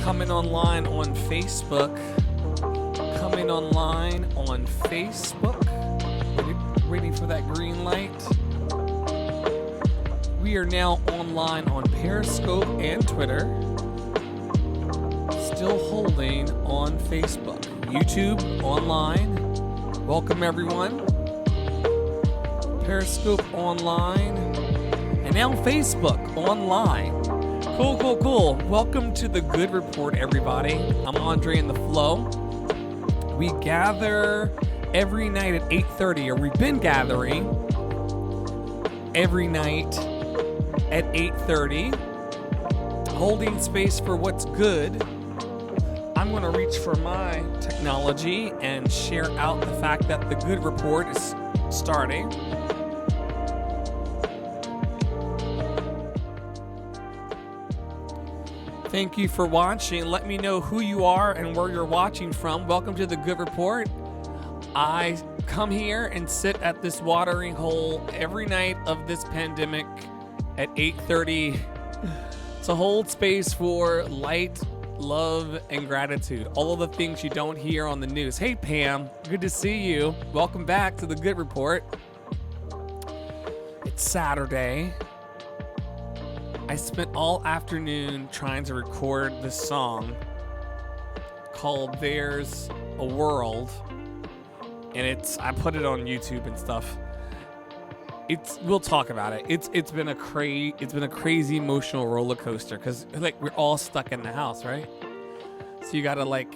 Coming online on Facebook. Coming online on Facebook. Waiting for that green light. We are now online on Periscope and Twitter. Still holding on Facebook. YouTube online. Welcome everyone. Periscope online. And now Facebook online. Cool. Welcome to the Good Report, everybody. I'm Andre in the Flow. We gather every night at 8:30, or we've been gathering every night at 8:30, holding space for what's good. I'm going to reach for my technology and share out the fact that the Good Report is starting. Thank you for watching. Let me know who you are and where you're watching from. Welcome to the Good Report. I come here and sit at this watering hole every night of this pandemic at 8:30 to hold space for light, love, and gratitude. All of the things you don't hear on the news. Hey, Pam. Good to see you. Welcome back to the Good Report. It's Saturday. I spent all afternoon trying to record this song called There's a World, and I put it on YouTube and stuff. We'll talk about it. It's been a crazy emotional roller coaster because like we're all stuck in the house, right? So you gotta like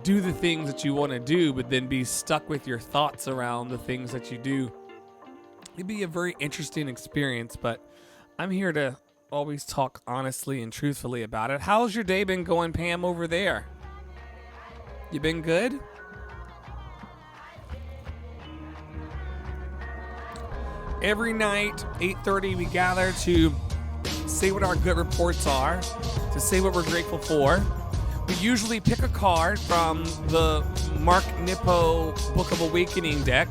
do the things that you want to do, but then be stuck with your thoughts around the things that you do. It'd be a very interesting experience, but I'm here to always talk honestly and truthfully about it. How's your day been going, Pam, over there? You been good? Every night, 8:30, we gather to say what our good reports are, to say what we're grateful for. We usually pick a card from the Mark Nippo Book of Awakening deck.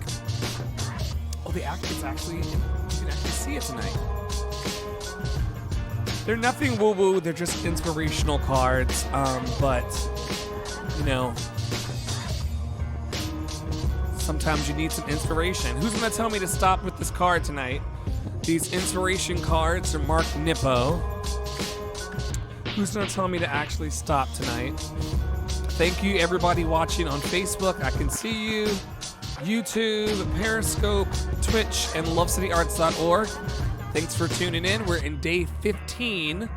Oh, you can actually see it tonight. They're nothing woo-woo, they're just inspirational cards, but, you know, sometimes you need some inspiration. Who's going to tell me to stop with this card tonight? These inspiration cards from Mark Nippo. Who's going to tell me to actually stop tonight? Thank you, everybody watching on Facebook. I can see you. YouTube, Periscope, Twitch, and lovecityarts.org. Thanks for tuning in. We're in day 15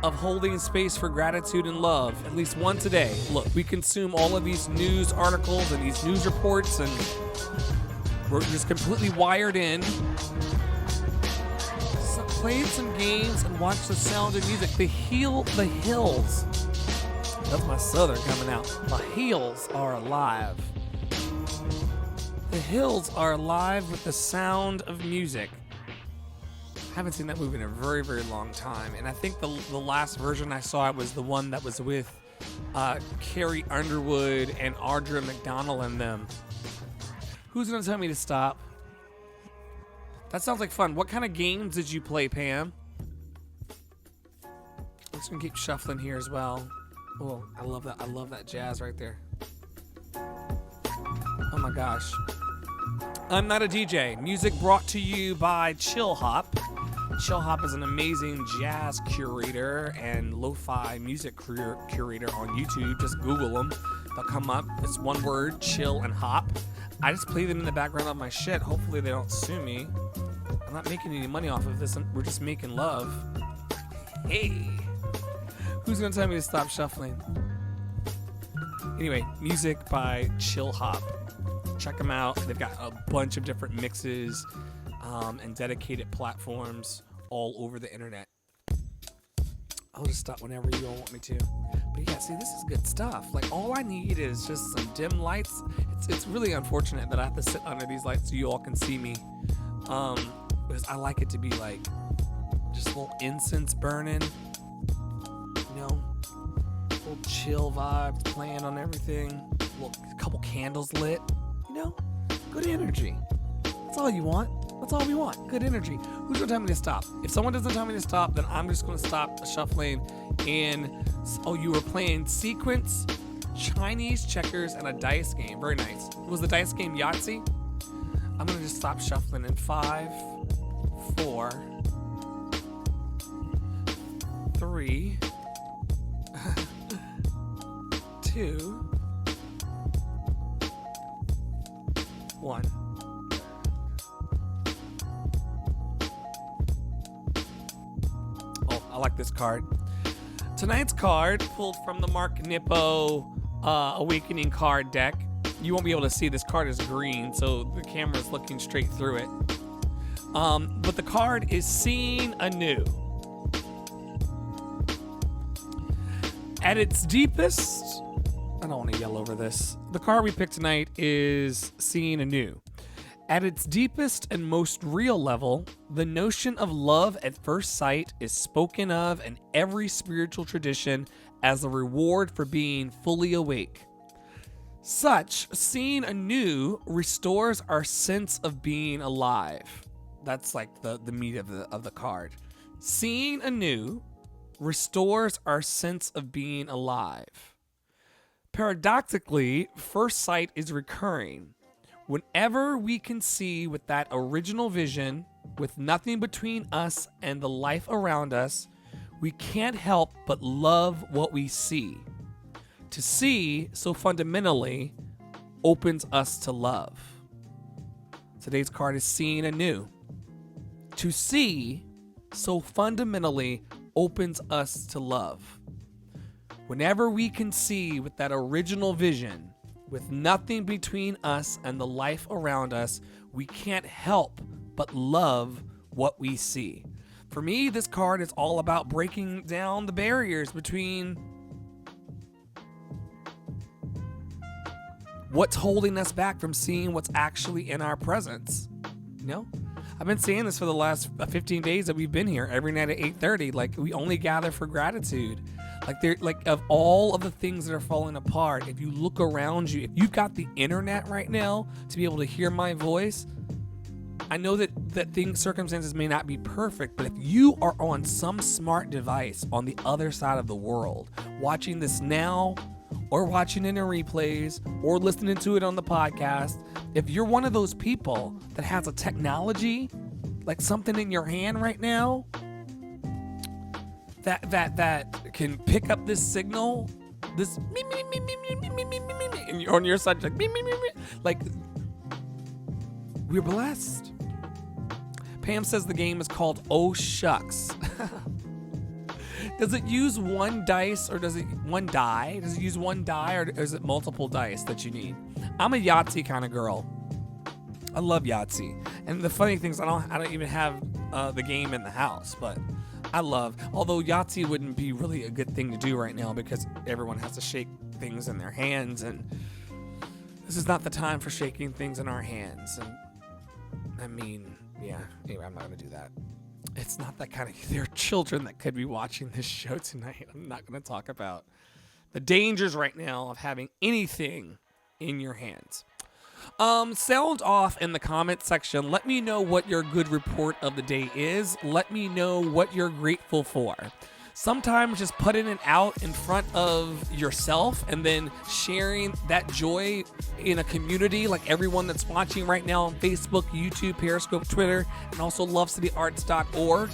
of holding space for gratitude and love, at least once a day. Look, we consume all of these news articles and these news reports, and we're just completely wired in. So played some games and watched The Sound of Music. The Hills. That's my southern coming out. The Hills are alive. The Hills are alive with the sound of music. I haven't seen that movie in a very, very long time. And I think the last version I saw was the one that was with Carrie Underwood and Audra McDonald and them. Who's going to tell me to stop? That sounds like fun. What kind of games did you play, Pam? I'm just going to keep shuffling here as well. Oh, I love that. I love that jazz right there. Oh my gosh. I'm not a DJ. Music brought to you by Chill Hop. Chill Hop is an amazing jazz curator and lo-fi music curator on YouTube. Just Google them. They'll come up. It's one word, chill and hop. I just play them in the background of my shit. Hopefully they don't sue me. I'm not making any money off of this. We're just making love. Hey. Who's going to tell me to stop shuffling? Anyway, music by Chill Hop. Check them out. They've got a bunch of different mixes and dedicated platforms all over the internet. I'll just stop whenever you all want me to. But yeah, see, this is good stuff. Like, all I need is just some dim lights. It's really unfortunate that I have to sit under these lights so you all can see me. Because I like it to be like just a little incense burning, you know, little chill vibes playing on everything, a couple candles lit, you know, good energy. That's all you want. That's all we want. Good energy. Who's going to tell me to stop? If someone doesn't tell me to stop, then I'm just going to stop shuffling And you were playing sequence, Chinese checkers, and a dice game. Very nice. Was the dice game Yahtzee? I'm gonna just stop shuffling in 5, 4, 3, 2, 1. Oh, I like this card. Tonight's card pulled from the Mark Nippo Awakening card deck. You won't be able to see this card is green, so the camera's looking straight through it. But the card is Seeing Anew. At its deepest, I don't want to yell over this. The card we picked tonight is Seeing Anew. At its deepest and most real level, the notion of love at first sight is spoken of in every spiritual tradition as a reward for being fully awake. Such, seeing anew restores our sense of being alive. That's like the meat of the card. Seeing anew restores our sense of being alive. Paradoxically, first sight is recurring. Whenever we can see with that original vision, with nothing between us and the life around us, we can't help but love what we see. To see so fundamentally opens us to love. Today's card is Seeing Anew. To see so fundamentally opens us to love. Whenever we can see with that original vision, with nothing between us and the life around us, we can't help but love what we see. For me, this card is all about breaking down the barriers between what's holding us back from seeing what's actually in our presence. You know? I've been saying this for the last 15 days that we've been here every night at 8:30. Like, we only gather for gratitude. Like of all of the things that are falling apart, if you look around you, if you've got the internet right now to be able to hear my voice, I know that circumstances may not be perfect, but if you are on some smart device on the other side of the world, watching this now, or watching it in replays, or listening to it on the podcast, if you're one of those people that has a technology, like something in your hand right now, that can pick up this signal, this and on your side, like we're blessed. Pam says the game is called Oh Shucks. Does it use one dice or does it one die? Does it use one die or is it multiple dice that you need? I'm a Yahtzee kind of girl. I love Yahtzee, and the funny thing is I don't even have the game in the house, but although Yahtzee wouldn't be really a good thing to do right now because everyone has to shake things in their hands, and this is not the time for shaking things in our hands. And I mean, yeah, anyway, I'm not going to do that. It's not that kind of, there are children that could be watching this show tonight. I'm not going to talk about the dangers right now of having anything in your hands. Sound off in the comment section. Let me know what your good report of the day is. Let me know what you're grateful for. Sometimes just putting it out in front of yourself and then sharing that joy in a community like everyone that's watching right now on Facebook, YouTube, Periscope, Twitter, and also lovecityarts.org.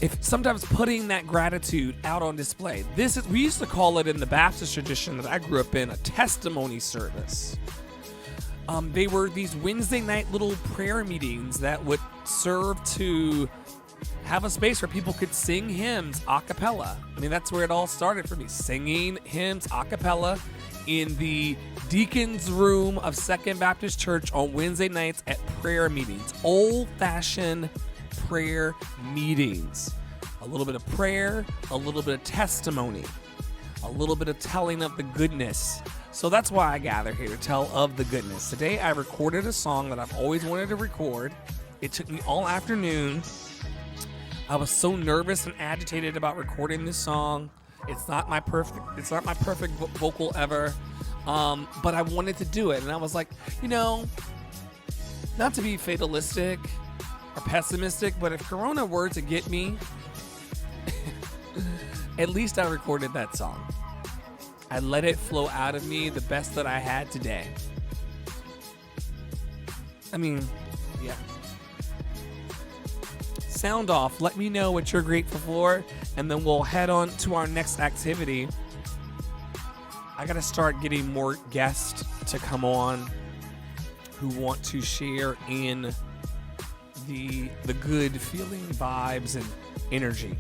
If sometimes putting that gratitude out on display. We used to call it in the Baptist tradition that I grew up in a testimony service. They were these Wednesday night little prayer meetings that would serve to have a space where people could sing hymns a cappella. I mean, that's where it all started for me, singing hymns a cappella in the deacon's room of Second Baptist Church on Wednesday nights at prayer meetings, old-fashioned prayer meetings. A little bit of prayer, a little bit of testimony, a little bit of telling of the goodness. So that's why I gather here to tell of the goodness. Today I recorded a song that I've always wanted to record. It took me all afternoon. I was so nervous and agitated about recording this song. It's not my perfect vocal ever. But I wanted to do it, and I was like, not to be fatalistic or pessimistic, but if Corona were to get me, At least I recorded that song. I let it flow out of me the best that I had today. I mean, yeah. Sound off. Let me know what you're grateful for, and then we'll head on to our next activity. I gotta start getting more guests to come on who want to share in the good feeling, vibes, and energy.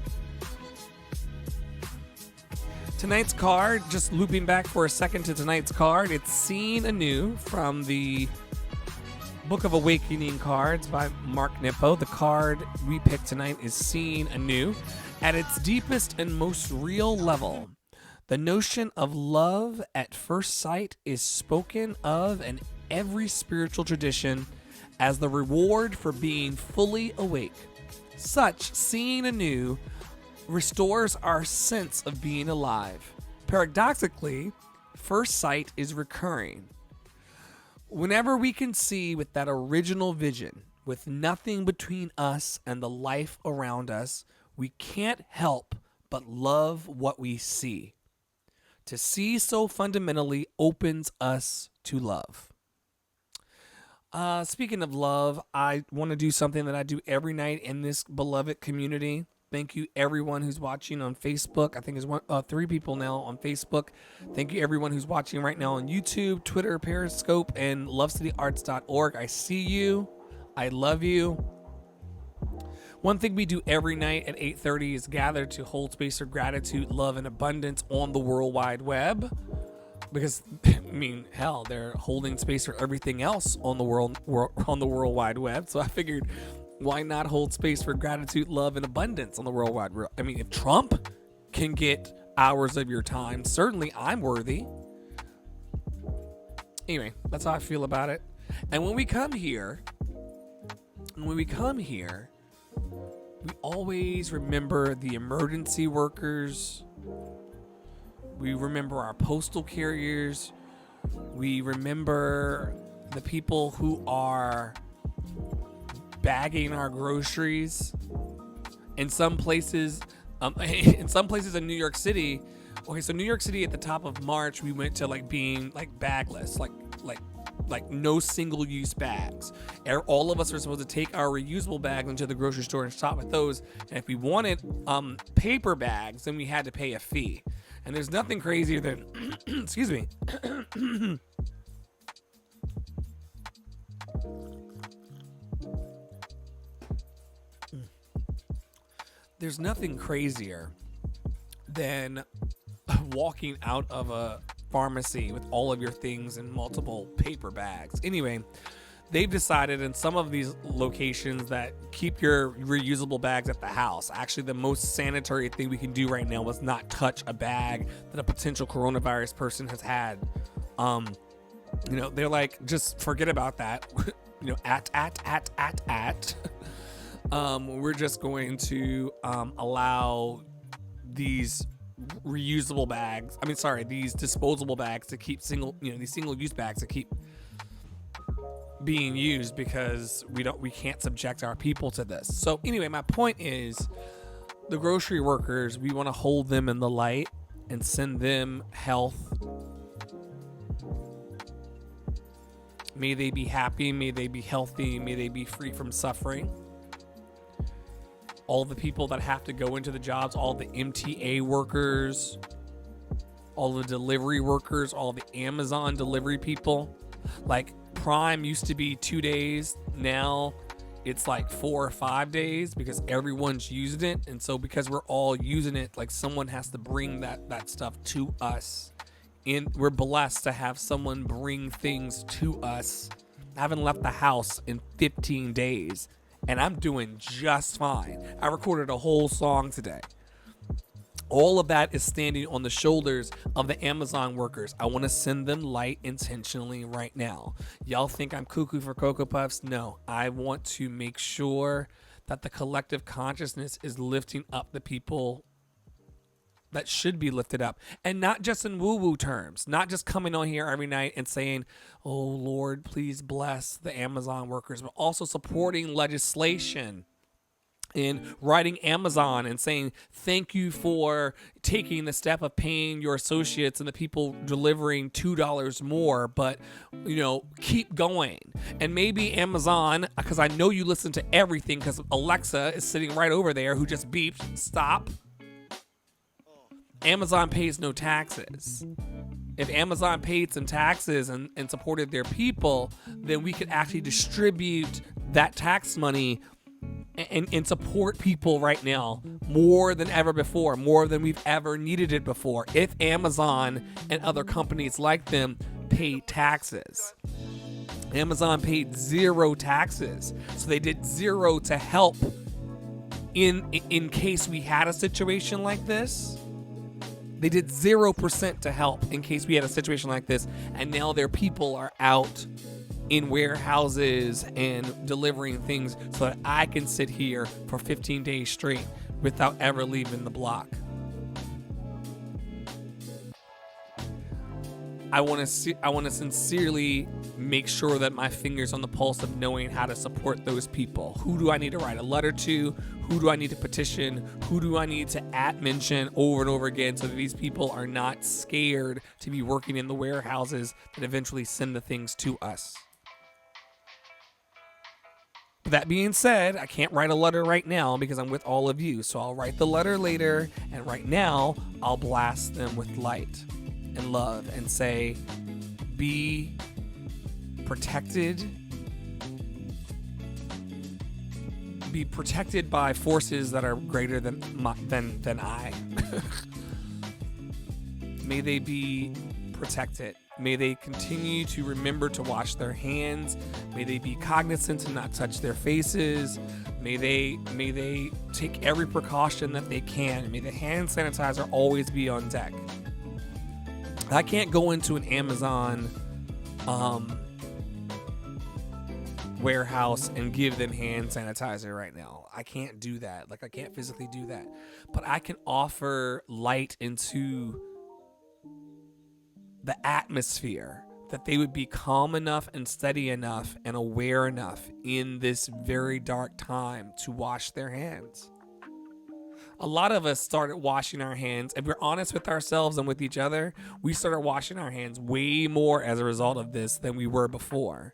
Tonight's card, just looping back for a second to tonight's card, it's Seen Anew from the Book of Awakening cards by Mark Nippo. The card we picked tonight is Seen Anew. At its deepest and most real level, the notion of love at first sight is spoken of in every spiritual tradition as the reward for being fully awake. Such seeing anew restores our sense of being alive. Paradoxically, first sight is recurring. Whenever we can see with that original vision, with nothing between us and the life around us, we can't help but love what we see. To see so fundamentally opens us to love. Speaking of love, I want to do something that I do every night in this beloved community. Thank you, everyone who's watching on Facebook. I think there's 3 people now on Facebook. Thank you, everyone who's watching right now on YouTube, Twitter, Periscope, and lovecityarts.org. I see you. I love you. One thing we do every night at 8:30 is gather to hold space for gratitude, love, and abundance on the World Wide Web. Because, I mean, hell, they're holding space for everything else on the World Wide Web. So I figured, why not hold space for gratitude, love, and abundance on the World Wide Web? I mean, if Trump can get hours of your time, certainly I'm worthy. Anyway, that's how I feel about it. And when we come here, we always remember the emergency workers. We remember our postal carriers. We remember the people who are bagging our groceries. In some places in New York City. Okay, so New York City at the top of March, we went to being bagless, like no single-use bags. All of us are supposed to take our reusable bags into the grocery store and shop with those. And if we wanted paper bags, then we had to pay a fee. And there's nothing crazier than, excuse me. There's nothing crazier than walking out of a pharmacy with all of your things in multiple paper bags. Anyway, they've decided in some of these locations that keep your reusable bags at the house. Actually, the most sanitary thing we can do right now is not touch a bag that a potential coronavirus person has had. They're like, just forget about that. We're just going to allow these reusable bags. These disposable bags to keep these single-use bags to keep being used because we can't subject our people to this. So anyway, my point is the grocery workers, we want to hold them in the light and send them health. May they be happy, may they be healthy, may they be free from suffering. All the people that have to go into the jobs, all the MTA workers, all the delivery workers, all the Amazon delivery people. Like Prime used to be 2 days. Now it's like 4 or 5 days because everyone's using it. And so because we're all using it, someone has to bring that stuff to us. And we're blessed to have someone bring things to us. I haven't left the house in 15 days. And I'm doing just fine. I recorded a whole song today. All of that is standing on the shoulders of the Amazon workers. I want to send them light intentionally right now. Y'all think I'm cuckoo for Cocoa Puffs? No, I want to make sure that the collective consciousness is lifting up the people that should be lifted up, and not just in woo-woo terms, not just coming on here every night and saying, oh Lord, please bless the Amazon workers, but also supporting legislation and writing Amazon and saying thank you for taking the step of paying your associates and the people delivering $2 more, but keep going. And maybe Amazon, because I know you listen to everything, because Alexa is sitting right over there who just beeped stop. Amazon pays no taxes. If Amazon paid some taxes and supported their people, then we could actually distribute that tax money and support people right now more than ever before, more than we've ever needed it before. If Amazon and other companies like them pay taxes. Amazon paid zero taxes, so they did zero to help in case we had a situation like this. They did 0% to help in case we had a situation like this, and now their people are out in warehouses and delivering things so that I can sit here for 15 days straight without ever leaving the block. I want to sincerely make sure that my finger's on the pulse of knowing how to support those people. Who do I need to write a letter to? Who do I need to petition? Who do I need to mention over and over again so that these people are not scared to be working in the warehouses that eventually send the things to us? That being said, I can't write a letter right now because I'm with all of you. So I'll write the letter later, and right now I'll blast them with light and love and say, be protected. Be protected by forces that are greater than I. May they be protected. May they continue to remember to wash their hands. May they be cognizant to not touch their faces. May they take every precaution that they can. May the hand sanitizer always be on deck. I can't go into an Amazon warehouse and give them hand sanitizer right now. I can't do that. I can't physically do that. But I can offer light into the atmosphere that they would be calm enough and steady enough and aware enough in this very dark time to wash their hands. A lot of us started washing our hands, and we're honest with ourselves and with each other. We started washing our hands way more as a result of this than we were before.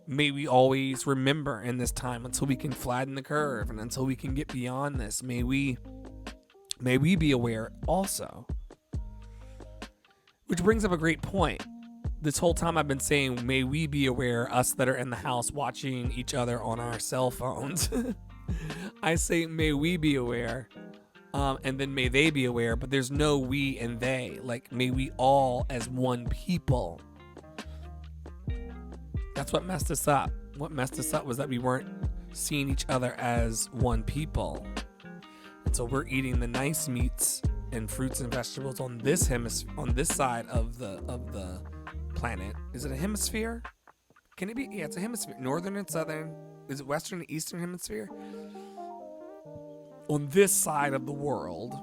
May we always remember in this time until we can flatten the curve and until we can get beyond this. May we be aware also. Which brings up a great point. This whole time I've been saying, may we be aware, us that are in the house watching each other on our cell phones. I say, may we be aware, and then may they be aware, but there's no we and they. May we all as one people. That's what messed us up. What messed us up was that we weren't seeing each other as one people. And so we're eating the nice meats and fruits and vegetables on this side of the planet. Is it a hemisphere? Can it be? Yeah, it's a hemisphere. Northern and southern. Is it western and eastern hemisphere? On this side of the world,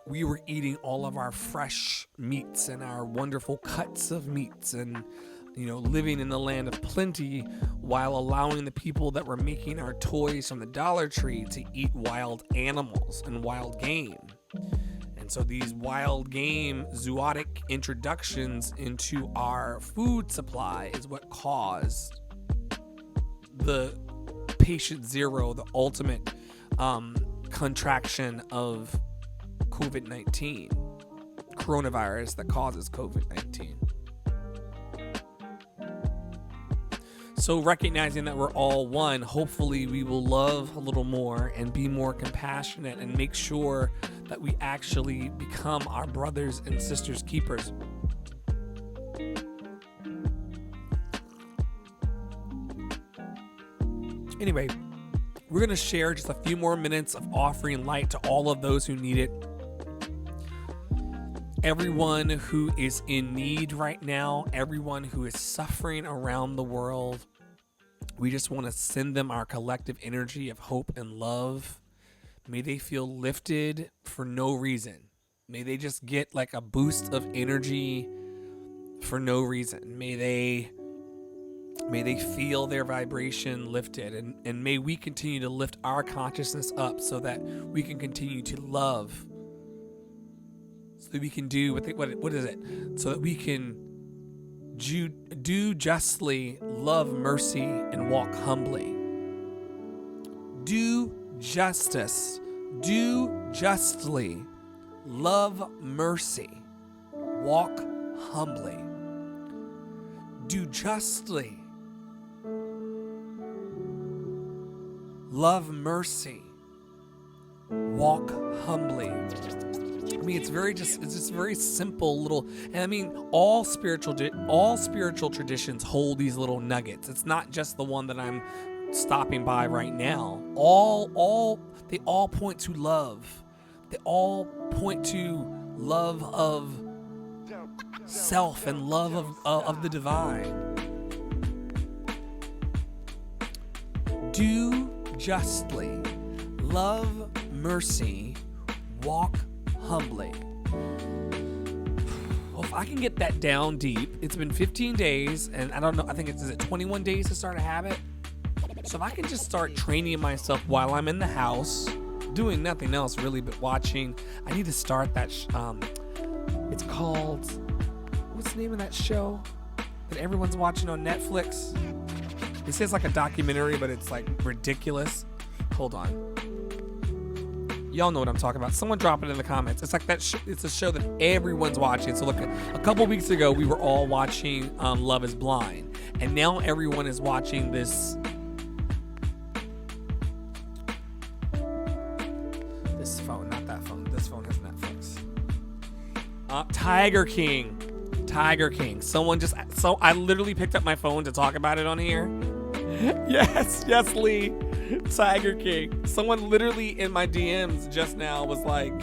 we were eating all of our fresh meats and our wonderful cuts of meats and living in the land of plenty, while allowing the people that were making our toys from the Dollar Tree to eat wild animals and wild game. And so these wild game zootic introductions into our food supply is what caused the patient zero, the ultimate contraction of COVID-19, coronavirus that causes COVID-19. So recognizing that we're all one, hopefully we will love a little more and be more compassionate and make sure that we actually become our brothers and sisters keepers. Anyway, we're going to share just a few more minutes of offering light to all of those who need it. Everyone who is in need right now, everyone who is suffering around the world, we just want to send them our collective energy of hope and love. May they feel lifted for no reason. May they just get a boost of energy for no reason. May they May they feel their vibration lifted, and may we continue to lift our consciousness up so that we can continue to love, so that we can do, what is it? So that we can do justly, love mercy, and walk humbly. Do justice, do justly, love mercy, walk humbly. Do justly, love mercy, walk humbly. I mean, it's just very simple little, and I mean, all spiritual traditions hold these little nuggets. It's not just the one that I'm stopping by right now. They all point to love. They all point to love of self and love of the divine. Do justly, love mercy, walk humbly. Well, if I can get that down deep, it's been 15 days, and I don't know, I think is it 21 days to start a habit? So if I can just start training myself while I'm in the house, doing nothing else really but watching. I need to start that, it's called, what's the name of that show that everyone's watching on Netflix? It says like a documentary, but it's like ridiculous. Hold on. Y'all know what I'm talking about. Someone drop it in the comments. It's like that. It's a show that everyone's watching. So look, a couple weeks ago, we were all watching Love is Blind. And now everyone is watching this phone, not that phone. This phone has Netflix. Tiger King. I literally picked up my phone to talk about it on here. Yes, Lee. Tiger King. Someone literally in my DMs just now was like,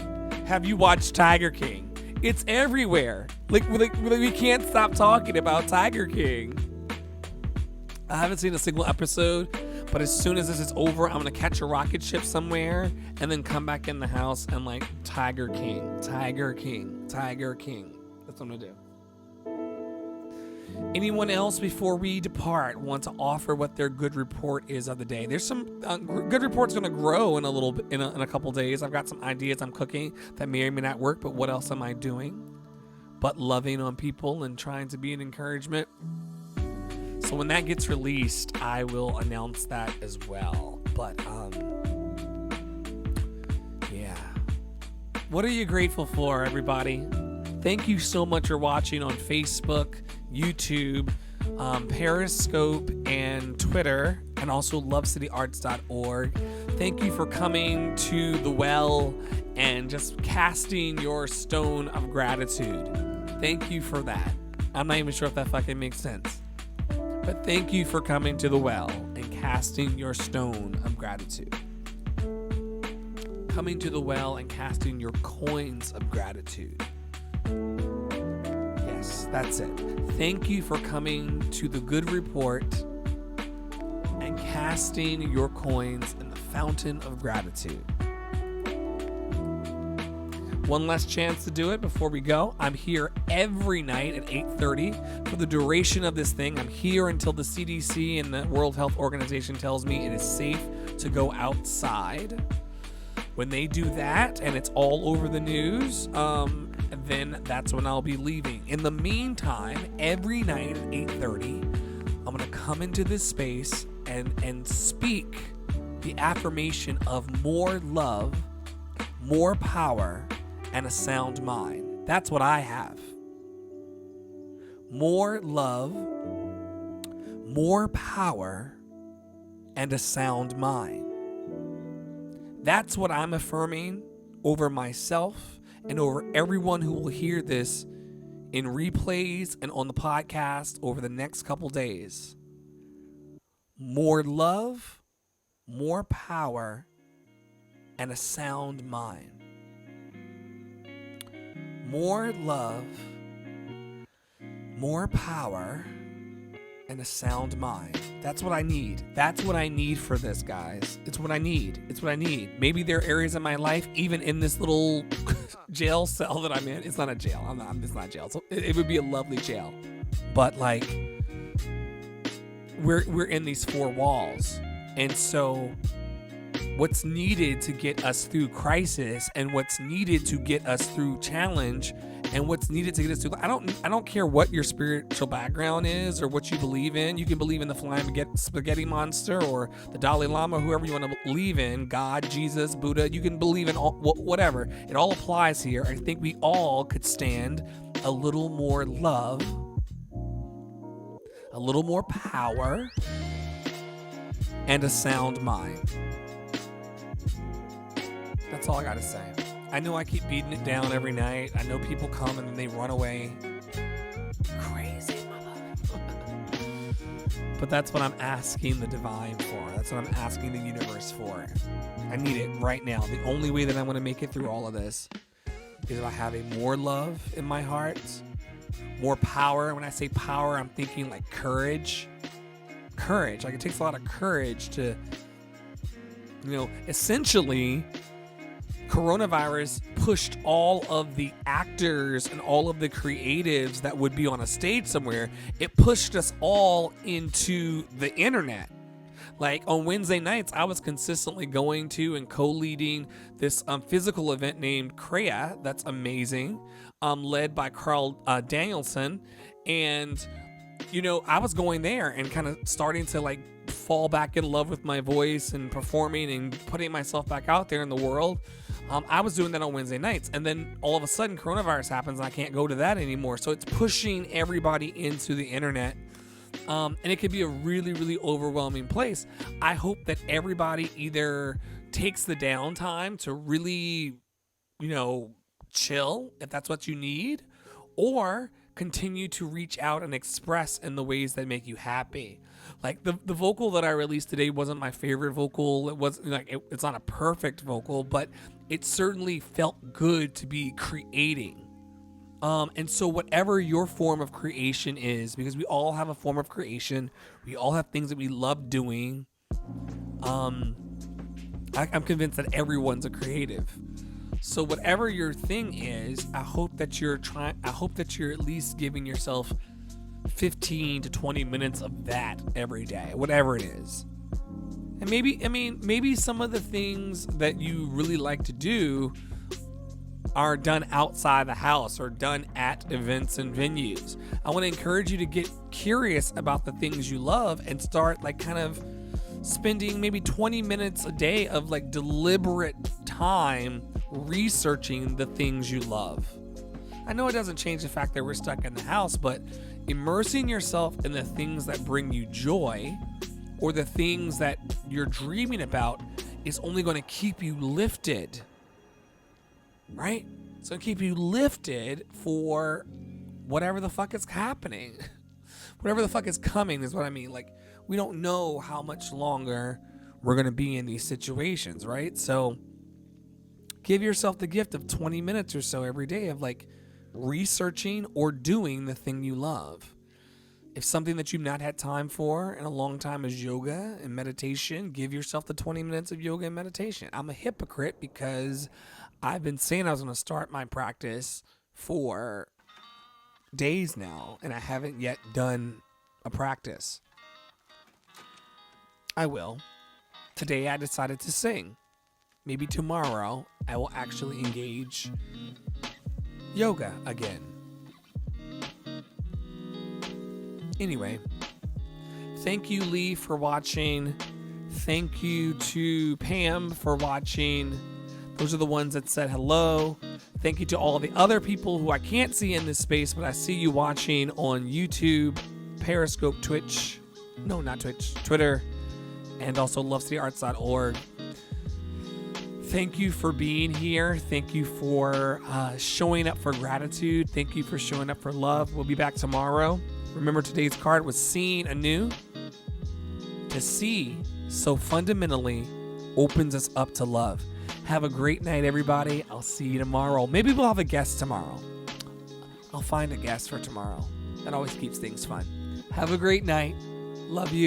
have you watched Tiger King? It's everywhere. Like we can't stop talking about Tiger King. I haven't seen a single episode, but as soon as this is over, I'm going to catch a rocket ship somewhere and then come back in the house and like, Tiger King. That's what I'm going to do. Anyone else before we depart want to offer what their good report is of the day? There's some good reports going to grow in a little bit in a couple days. I've got some ideas I'm cooking that may or may not work, but what else am I doing but loving on people and trying to be an encouragement? So when that gets released, I will announce that as well. But yeah, what are you grateful for, everybody? Thank you so much for watching on Facebook, YouTube, Periscope, and Twitter, and also lovecityarts.org. Thank you for coming to the well and just casting your stone of gratitude. Thank you for that. I'm not even sure if that fucking makes sense. But thank you for coming to the well and casting your stone of gratitude. Coming to the well and casting your coins of gratitude. Yes, that's it. Thank you for coming to the Good Report and casting your coins in the fountain of gratitude. One last chance to do it before we go. I'm here every night at 8:30 for the duration of this thing. I'm here until the CDC and the World Health Organization tells me it is safe to go outside. When they do that and it's all over the news, then that's when I'll be leaving. In the meantime, every night at 8:30, I'm going to come into this space and speak the affirmation of more love, more power, and a sound mind. That's what I have. More love, more power, and a sound mind. That's what I'm affirming over myself and over everyone who will hear this in replays and on the podcast over the next couple days. More love, more power, and a sound mind. More love, more power, and a sound mind. That's what I need. That's what I need for this, guys. It's what I need. It's what I need. Maybe there are areas in my life, even in this little jail cell that I'm in. It's not a jail. It's not jail. So it would be a lovely jail. But like, we're in these four walls. And so what's needed to get us through crisis, and what's needed to get us through challenge, and what's needed to get us through, I don't care what your spiritual background is or what you believe in. You can believe in the flying spaghetti monster or the Dalai Lama, whoever you want to believe in, God, Jesus, Buddha. You can believe in all, whatever. It all applies here. I think we all could stand a little more love, a little more power, and a sound mind. That's all I gotta say. I know I keep beating it down every night. I know people come and then they run away. Crazy mother. But that's what I'm asking the divine for. That's what I'm asking the universe for. I need it right now. The only way that I'm going to make it through all of this is by having more love in my heart, more power. When I say power, I'm thinking like courage. Courage. Like, it takes a lot of courage to, essentially, coronavirus pushed all of the actors and all of the creatives that would be on a stage somewhere. It pushed us all into the internet. Like, on Wednesday nights, I was consistently going to and co-leading this physical event named CREA. That's amazing. Led by Carl Danielson. And, I was going there and kind of starting to like fall back in love with my voice and performing and putting myself back out there in the world. I was doing that on Wednesday nights, and then all of a sudden coronavirus happens and I can't go to that anymore. So it's pushing everybody into the internet. And it can be a really, really overwhelming place. I hope that everybody either takes the downtime to really, chill, if that's what you need, or continue to reach out and express in the ways that make you happy. Like the vocal that I released today wasn't my favorite vocal. It was like, it's not a perfect vocal, but it certainly felt good to be creating. And so whatever your form of creation is, because we all have a form of creation, we all have things that we love doing. I'm convinced that everyone's a creative. So whatever your thing is, I hope that you're at least giving yourself 15 to 20 minutes of that every day, whatever it is. And maybe some of the things that you really like to do are done outside the house or done at events and venues. I want to encourage you to get curious about the things you love and start like kind of spending maybe 20 minutes a day of like deliberate time researching the things you love. I know it doesn't change the fact that we're stuck in the house, but immersing yourself in the things that bring you joy or the things that you're dreaming about is only going to keep you lifted, right? It's going to keep you lifted for whatever the fuck is happening. Whatever the fuck is coming is what I mean. Like, we don't know how much longer we're going to be in these situations, right? So give yourself the gift of 20 minutes or so every day of like researching or doing the thing you love. If something that you've not had time for in a long time is yoga and meditation, give yourself the 20 minutes of yoga and meditation. I'm a hypocrite because I've been saying I was going to start my practice for days now, and I haven't yet done a practice. I will. Today I decided to sing. Maybe tomorrow I will actually engage yoga again. Anyway, thank you, Lee, for watching. Thank you to Pam for watching. Those are the ones that said hello. Thank you to all the other people who I can't see in this space, but I see you watching on YouTube, Periscope, Twitch. No, not Twitch. Twitter. And also lovecityarts.org. Thank you for being here. Thank you for showing up for gratitude. Thank you for showing up for love. We'll be back tomorrow. Remember, today's card was seeing anew. To see so fundamentally opens us up to love. Have a great night, everybody. I'll see you tomorrow. Maybe we'll have a guest tomorrow. I'll find a guest for tomorrow. That always keeps things fun. Have a great night. Love you.